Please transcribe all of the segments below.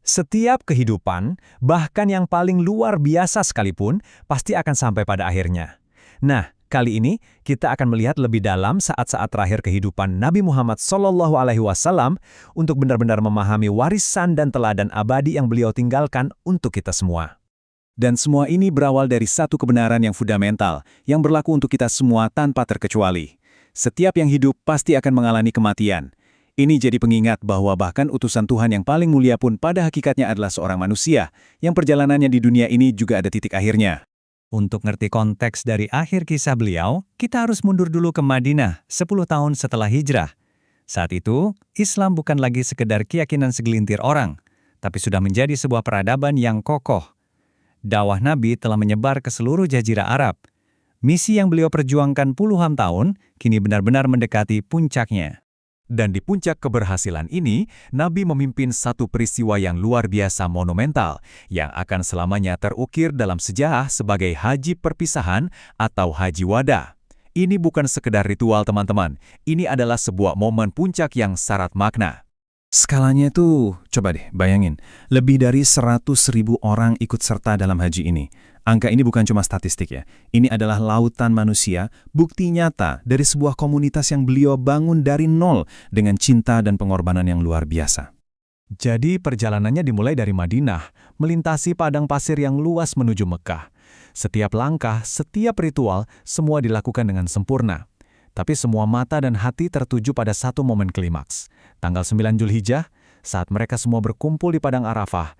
Setiap kehidupan, bahkan yang paling luar biasa sekalipun, pasti akan sampai pada akhirnya. Nah, kali ini kita akan melihat lebih dalam saat-saat terakhir kehidupan Nabi Muhammad SAW untuk benar-benar memahami warisan dan teladan abadi yang beliau tinggalkan untuk kita semua. Dan semua ini berawal dari satu kebenaran yang fundamental, yang berlaku untuk kita semua tanpa terkecuali. Setiap yang hidup pasti akan mengalami kematian. Ini jadi pengingat bahwa bahkan utusan Tuhan yang paling mulia pun pada hakikatnya adalah seorang manusia, yang perjalanannya di dunia ini juga ada titik akhirnya. Untuk ngerti konteks dari akhir kisah beliau, kita harus mundur dulu ke Madinah 10 tahun setelah hijrah. Saat itu, Islam bukan lagi sekedar keyakinan segelintir orang, tapi sudah menjadi sebuah peradaban yang kokoh. Dakwah Nabi telah menyebar ke seluruh jazirah Arab. Misi yang beliau perjuangkan puluhan tahun, kini benar-benar mendekati puncaknya. Dan di puncak keberhasilan ini, Nabi memimpin satu peristiwa yang luar biasa monumental, yang akan selamanya terukir dalam sejarah sebagai haji perpisahan atau haji wada. Ini bukan sekedar ritual teman-teman, ini adalah sebuah momen puncak yang syarat makna. Skalanya tuh, coba deh bayangin, lebih dari 100.000 orang ikut serta dalam haji ini. Angka ini bukan cuma statistik ya, ini adalah lautan manusia, bukti nyata dari sebuah komunitas yang beliau bangun dari nol dengan cinta dan pengorbanan yang luar biasa. Jadi perjalanannya dimulai dari Madinah, melintasi padang pasir yang luas menuju Mekah. Setiap langkah, setiap ritual, semua dilakukan dengan sempurna. Tapi semua mata dan hati tertuju pada satu momen klimaks. Tanggal 9 Zulhijjah, saat mereka semua berkumpul di Padang Arafah.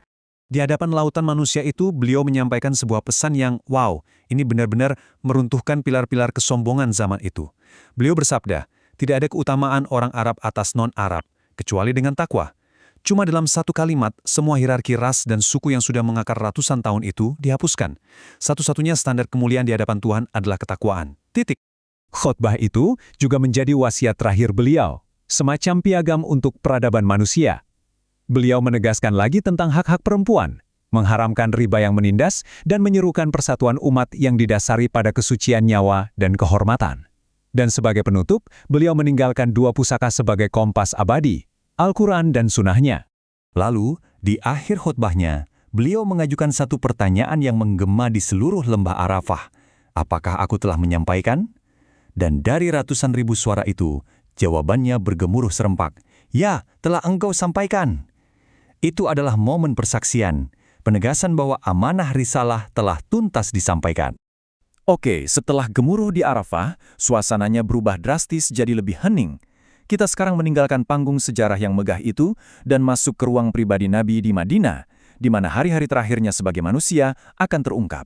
Di hadapan lautan manusia itu, beliau menyampaikan sebuah pesan yang, wow, ini benar-benar meruntuhkan pilar-pilar kesombongan zaman itu. Beliau bersabda, tidak ada keutamaan orang Arab atas non-Arab, kecuali dengan takwa. Cuma dalam satu kalimat, semua hierarki ras dan suku yang sudah mengakar ratusan tahun itu dihapuskan. Satu-satunya standar kemuliaan di hadapan Tuhan adalah ketakwaan. Titik. Khotbah itu juga menjadi wasiat terakhir beliau, semacam piagam untuk peradaban manusia. Beliau menegaskan lagi tentang hak-hak perempuan, mengharamkan riba yang menindas, dan menyerukan persatuan umat yang didasari pada kesucian nyawa dan kehormatan. Dan sebagai penutup, beliau meninggalkan dua pusaka sebagai kompas abadi, Al-Quran dan Sunnahnya. Lalu, di akhir khutbahnya, beliau mengajukan satu pertanyaan yang menggema di seluruh lembah Arafah. Apakah aku telah menyampaikan? Dan dari ratusan ribu suara itu, jawabannya bergemuruh serempak. Ya, telah engkau sampaikan. Itu adalah momen persaksian, penegasan bahwa amanah risalah telah tuntas disampaikan. Oke, setelah gemuruh di Arafah, suasananya berubah drastis jadi lebih hening. Kita sekarang meninggalkan panggung sejarah yang megah itu dan masuk ke ruang pribadi Nabi di Madinah, di mana hari-hari terakhirnya sebagai manusia akan terungkap.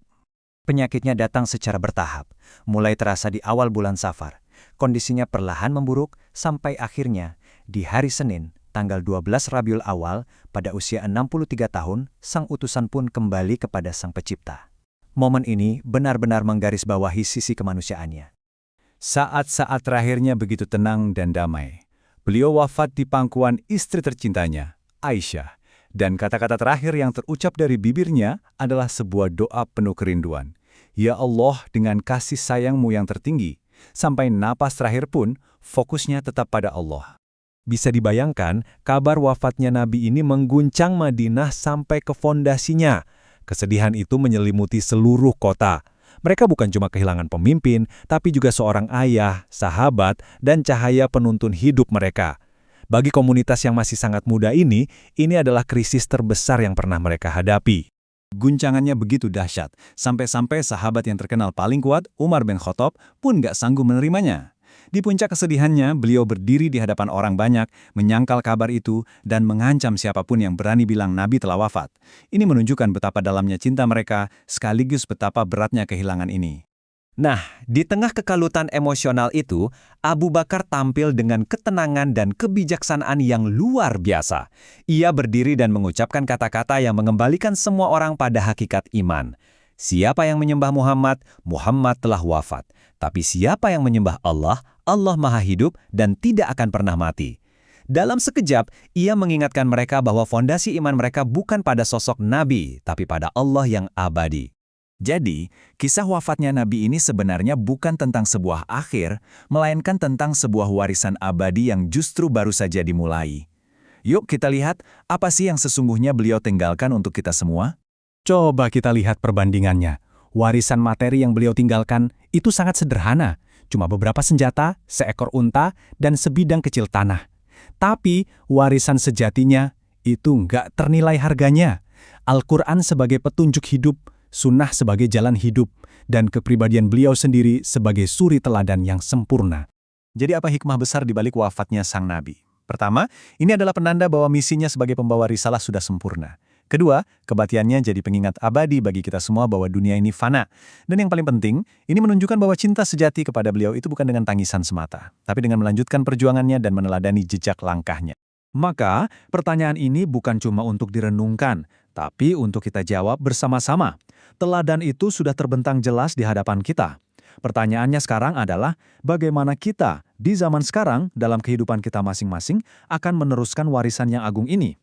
Penyakitnya datang secara bertahap, mulai terasa di awal bulan Safar. Kondisinya perlahan memburuk sampai akhirnya, di hari Senin, tanggal 12 Rabiul Awal, pada usia 63 tahun, sang utusan pun kembali kepada Sang Pencipta. Momen ini benar-benar menggarisbawahi sisi kemanusiaannya. Saat-saat terakhirnya begitu tenang dan damai. Beliau wafat di pangkuan istri tercintanya, Aisyah. Dan kata-kata terakhir yang terucap dari bibirnya adalah sebuah doa penuh kerinduan. Ya Allah, dengan kasih sayang-Mu yang tertinggi, sampai napas terakhir pun, fokusnya tetap pada Allah. Bisa dibayangkan, kabar wafatnya Nabi ini mengguncang Madinah sampai ke fondasinya. Kesedihan itu menyelimuti seluruh kota. Mereka bukan cuma kehilangan pemimpin, tapi juga seorang ayah, sahabat, dan cahaya penuntun hidup mereka. Bagi komunitas yang masih sangat muda ini adalah krisis terbesar yang pernah mereka hadapi. Guncangannya begitu dahsyat, sampai-sampai sahabat yang terkenal paling kuat, Umar bin Khattab, pun gak sanggup menerimanya. Di puncak kesedihannya, beliau berdiri di hadapan orang banyak, menyangkal kabar itu, dan mengancam siapapun yang berani bilang Nabi telah wafat. Ini menunjukkan betapa dalamnya cinta mereka, sekaligus betapa beratnya kehilangan ini. Nah, di tengah kekalutan emosional itu, Abu Bakar tampil dengan ketenangan dan kebijaksanaan yang luar biasa. Ia berdiri dan mengucapkan kata-kata yang mengembalikan semua orang pada hakikat iman. Siapa yang menyembah Muhammad, Muhammad telah wafat. Tapi siapa yang menyembah Allah, Allah Maha Hidup dan tidak akan pernah mati. Dalam sekejap, ia mengingatkan mereka bahwa fondasi iman mereka bukan pada sosok Nabi, tapi pada Allah yang abadi. Jadi, kisah wafatnya Nabi ini sebenarnya bukan tentang sebuah akhir, melainkan tentang sebuah warisan abadi yang justru baru saja dimulai. Yuk kita lihat apa sih yang sesungguhnya beliau tinggalkan untuk kita semua. Coba kita lihat perbandingannya. Warisan materi yang beliau tinggalkan itu sangat sederhana. Cuma beberapa senjata, seekor unta, dan sebidang kecil tanah. Tapi warisan sejatinya itu nggak ternilai harganya. Al-Quran sebagai petunjuk hidup, sunnah sebagai jalan hidup, dan kepribadian beliau sendiri sebagai suri teladan yang sempurna. Jadi apa hikmah besar di balik wafatnya sang nabi? Pertama, ini adalah penanda bahwa misinya sebagai pembawa risalah sudah sempurna. Kedua, kematiannya jadi pengingat abadi bagi kita semua bahwa dunia ini fana. Dan yang paling penting, ini menunjukkan bahwa cinta sejati kepada beliau itu bukan dengan tangisan semata, tapi dengan melanjutkan perjuangannya dan meneladani jejak langkahnya. Maka, pertanyaan ini bukan cuma untuk direnungkan, tapi untuk kita jawab bersama-sama. Teladan itu sudah terbentang jelas di hadapan kita. Pertanyaannya sekarang adalah, bagaimana kita di zaman sekarang dalam kehidupan kita masing-masing akan meneruskan warisan yang agung ini?